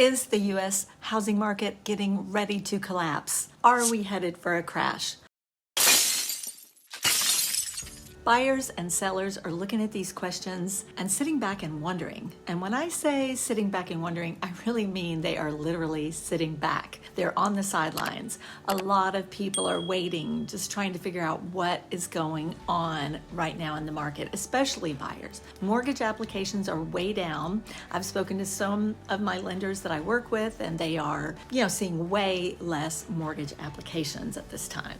Is the U.S. housing market getting ready to collapse? Are we headed for a crash? Buyers and sellers are looking at these questions and sitting back and wondering. And when I say sitting back and wondering, I really mean they are literally sitting back. They're on the sidelines. A lot of people are waiting, just trying to figure out what is going on right now in the market, especially buyers. Mortgage applications are way down. I've spoken to some of my lenders that I work with, and they are, seeing way less mortgage applications at this time.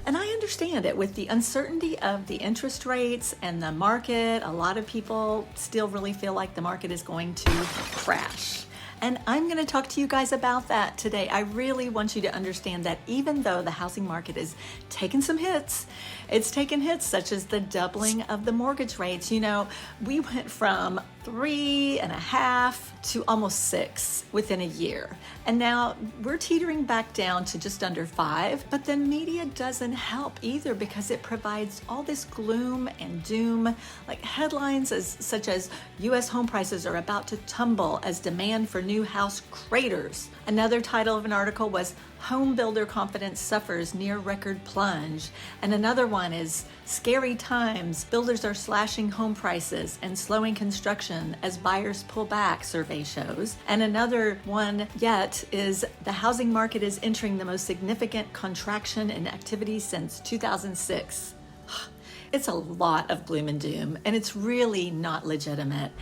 And I understand it. With the uncertainty of the interest rates and the market, a lot of people still really feel like the market is going to crash. And I'm going to talk to you guys about that today. I really want you to understand that even though the housing market is taking some hits, it's taken hits such as the doubling of the mortgage rates. We went from 3.5 to almost 6 within a year. And now we're teetering back down to just under 5, but the media doesn't help either because it provides all this gloom and doom, like headlines such as U.S. home prices are about to tumble as demand for new house craters. Another title of an article was Home Builder Confidence Suffers Near Record Plunge. And another one is Scary Times. Builders are slashing home prices and slowing construction as buyers pull back, survey shows. And another one yet is the housing market is entering the most significant contraction in activity since 2006. It's a lot of gloom and doom, and it's really not legitimate.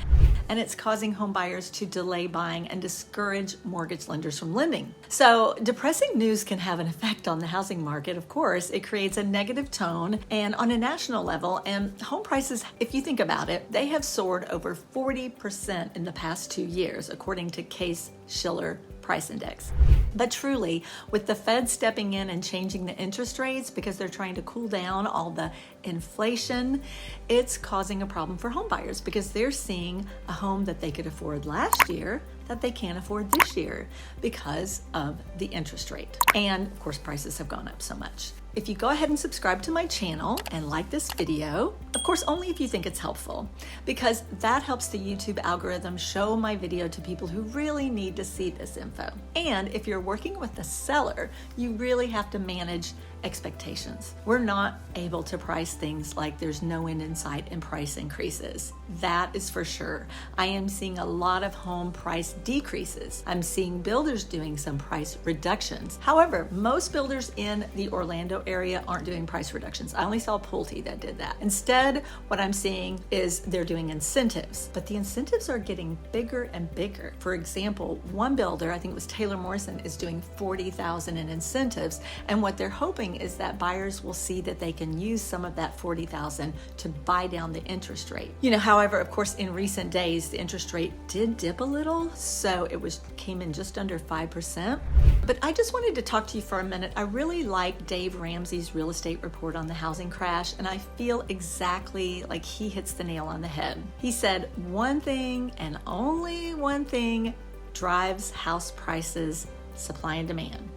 And it's causing home buyers to delay buying and discourage mortgage lenders from lending. So depressing news can have an effect on the housing market, of course. It creates a negative tone and on a national level, and home prices, if you think about it, they have soared over 40% in the past 2 years, according to Case-Shiller Price Index. But truly, with the Fed stepping in and changing the interest rates because they're trying to cool down all the inflation, it's causing a problem for home buyers because they're seeing a home that they could afford last year that they can't afford this year because of the interest rate. And of course, prices have gone up so much. If you go ahead and subscribe to my channel and like this video, of course, only if you think it's helpful, because that helps the YouTube algorithm show my video to people who really need to see this info. And if you're working with a seller, you really have to manage expectations. We're not able to price things like there's no end in sight in price increases. That is for sure. I am seeing a lot of home price decreases. I'm seeing builders doing some price reductions. However, most builders in the Orlando area aren't doing price reductions. I only saw Pulte that did that. Instead, what I'm seeing is they're doing incentives, but the incentives are getting bigger and bigger. For example, one builder, I think it was Taylor Morrison, is doing $40,000 in incentives, and what they're hoping is that buyers will see that they can use some of that $40,000 to buy down the interest rate. However, of course, in recent days, the interest rate did dip a little, so it came in just under 5%. But I just wanted to talk to you for a minute. I really like Dave Ramseys' real estate report on the housing crash, and I feel exactly like he hits the nail on the head. He said one thing and only one thing drives house prices: supply and demand.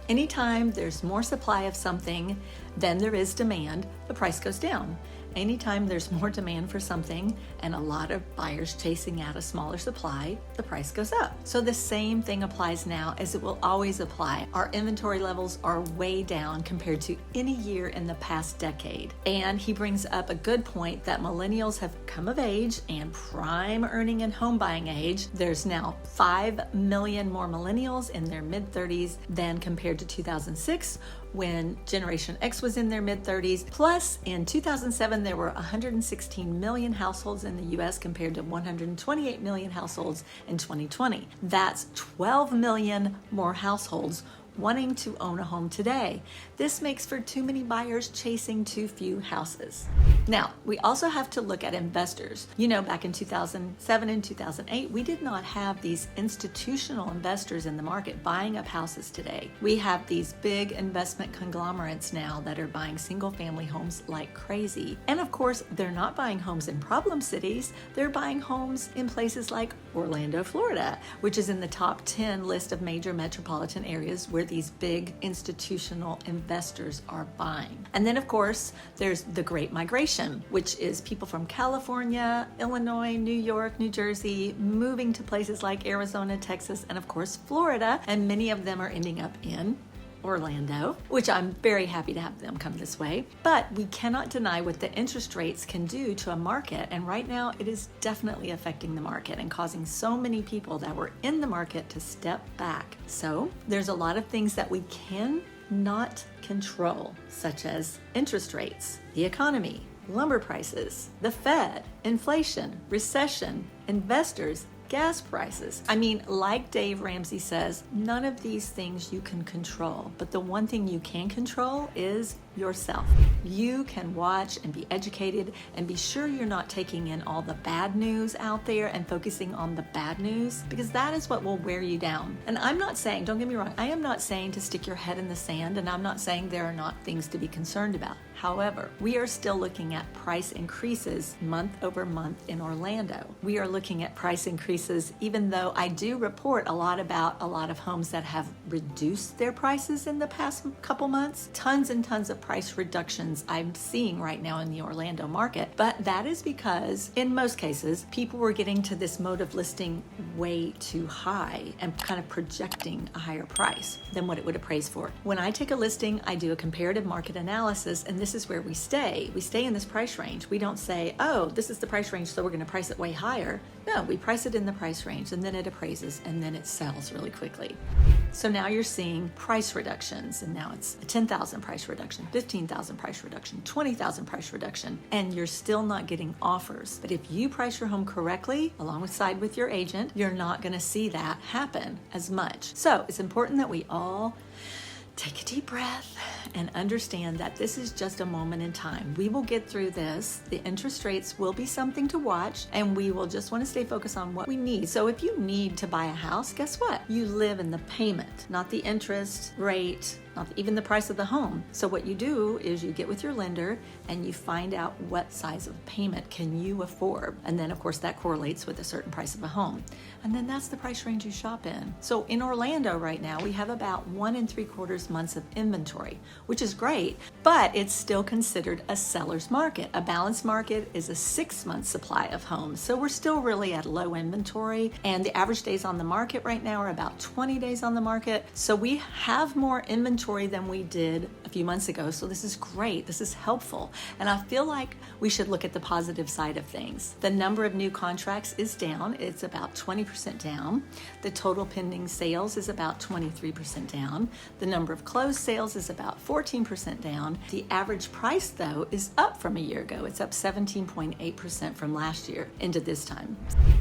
Anytime there's more supply of something than there is demand, the price goes down. Anytime there's more demand for something and a lot of buyers chasing out a smaller supply, the price goes up. So the same thing applies now as it will always apply. Our inventory levels are way down compared to any year in the past decade. And he brings up a good point that millennials have come of age and prime earning and home buying age. There's now 5 million more millennials in their mid-30s than compared to 2006, when Generation X was in their mid-30s. Plus, in 2007, there were 116 million households in the U.S. compared to 128 million households in 2020. That's 12 million more households wanting to own a home today. This makes for too many buyers chasing too few houses. Now, we also have to look at investors. Back in 2007 and 2008, we did not have these institutional investors in the market buying up houses today. We have these big investment conglomerates now that are buying single-family homes like crazy. And of course, they're not buying homes in problem cities. They're buying homes in places like Orlando, Florida, which is in the top 10 list of major metropolitan areas where these big institutional investors are buying. And then, of course, there's the Great Migration, which is people from California, Illinois, New York, New Jersey, moving to places like Arizona, Texas, and of course, Florida. And many of them are ending up in Orlando, which I'm very happy to have them come this way. But we cannot deny what the interest rates can do to a market. And right now it is definitely affecting the market and causing so many people that were in the market to step back. So there's a lot of things that we can not control, such as interest rates, the economy, lumber prices, the Fed, inflation, recession, investors, gas prices. I mean, like Dave Ramsey says, none of these things you can control, but the one thing you can control is yourself. You can watch and be educated and be sure you're not taking in all the bad news out there and focusing on the bad news, because that is what will wear you down. And I'm not saying, don't get me wrong, I am not saying to stick your head in the sand, and I'm not saying there are not things to be concerned about. However, we are still looking at price increases month over month in Orlando. We are looking at price increases, even though I do report a lot about a lot of homes that have reduced their prices in the past couple months. Tons and tons of price reductions I'm seeing right now in the Orlando market. But that is because in most cases, people were getting to this mode of listing way too high and kind of projecting a higher price than what it would appraise for. When I take a listing, I do a comparative market analysis, and this is where we stay. We stay in this price range. We don't say, oh, this is the price range, so we're going to price it way higher. No, we price it in the price range, and then it appraises, and then it sells really quickly. So now you're seeing price reductions, and now it's a 10,000 price reduction, 15,000 price reduction, 20,000 price reduction, and you're still not getting offers. But if you price your home correctly, alongside with your agent, you're not going to see that happen as much. So it's important that we all take a deep breath and understand that this is just a moment in time. We will get through this. The interest rates will be something to watch, and we will just want to stay focused on what we need. So if you need to buy a house, guess what? You live in the payment, not the interest rate, not even the price of the home. So what you do is you get with your lender and you find out what size of payment can you afford. And then of course that correlates with a certain price of a home. And then that's the price range you shop in. So in Orlando right now, we have about 1 3/4 months of inventory, which is great, but it's still considered a seller's market. A balanced market is a 6-month supply of homes. So we're still really at low inventory, and the average days on the market right now are about 20 days on the market. So we have more inventory than we did a few months ago. So this is great. This is helpful. And I feel like we should look at the positive side of things. The number of new contracts is down. It's about 20% down. The total pending sales is about 23% down. The number of closed sales is about 14% down. The average price, though, is up from a year ago. It's up 17.8% from last year into this time.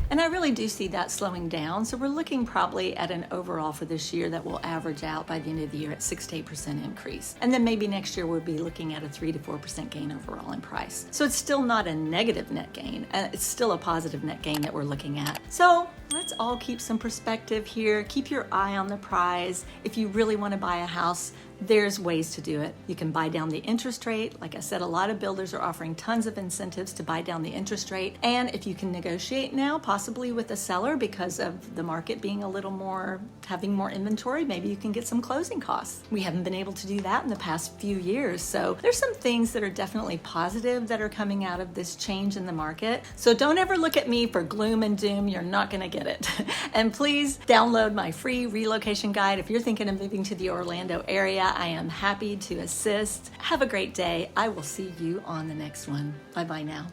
And I really do see that slowing down. So we're looking probably at an overall for this year that will average out by the end of the year at 6 to 8% increase. And then maybe next year we'll be looking at a 3 to 4% gain overall in price. So it's still not a negative net gain. It's still a positive net gain that we're looking at. So let's all keep some perspective here. Keep your eye on the prize. If you really want to buy a house, there's ways to do it. You can buy down the interest rate. Like I said, a lot of builders are offering tons of incentives to buy down the interest rate. And if you can negotiate now, possibly with a seller because of the market being a little more, having more inventory, maybe you can get some closing costs. We haven't been able to do that in the past few years. So there's some things that are definitely positive that are coming out of this change in the market. So don't ever look at me for gloom and doom. You're not going to get it. And please download my free relocation guide. If you're thinking of moving to the Orlando area, I am happy to assist. Have a great day. I will see you on the next one. Bye-bye now.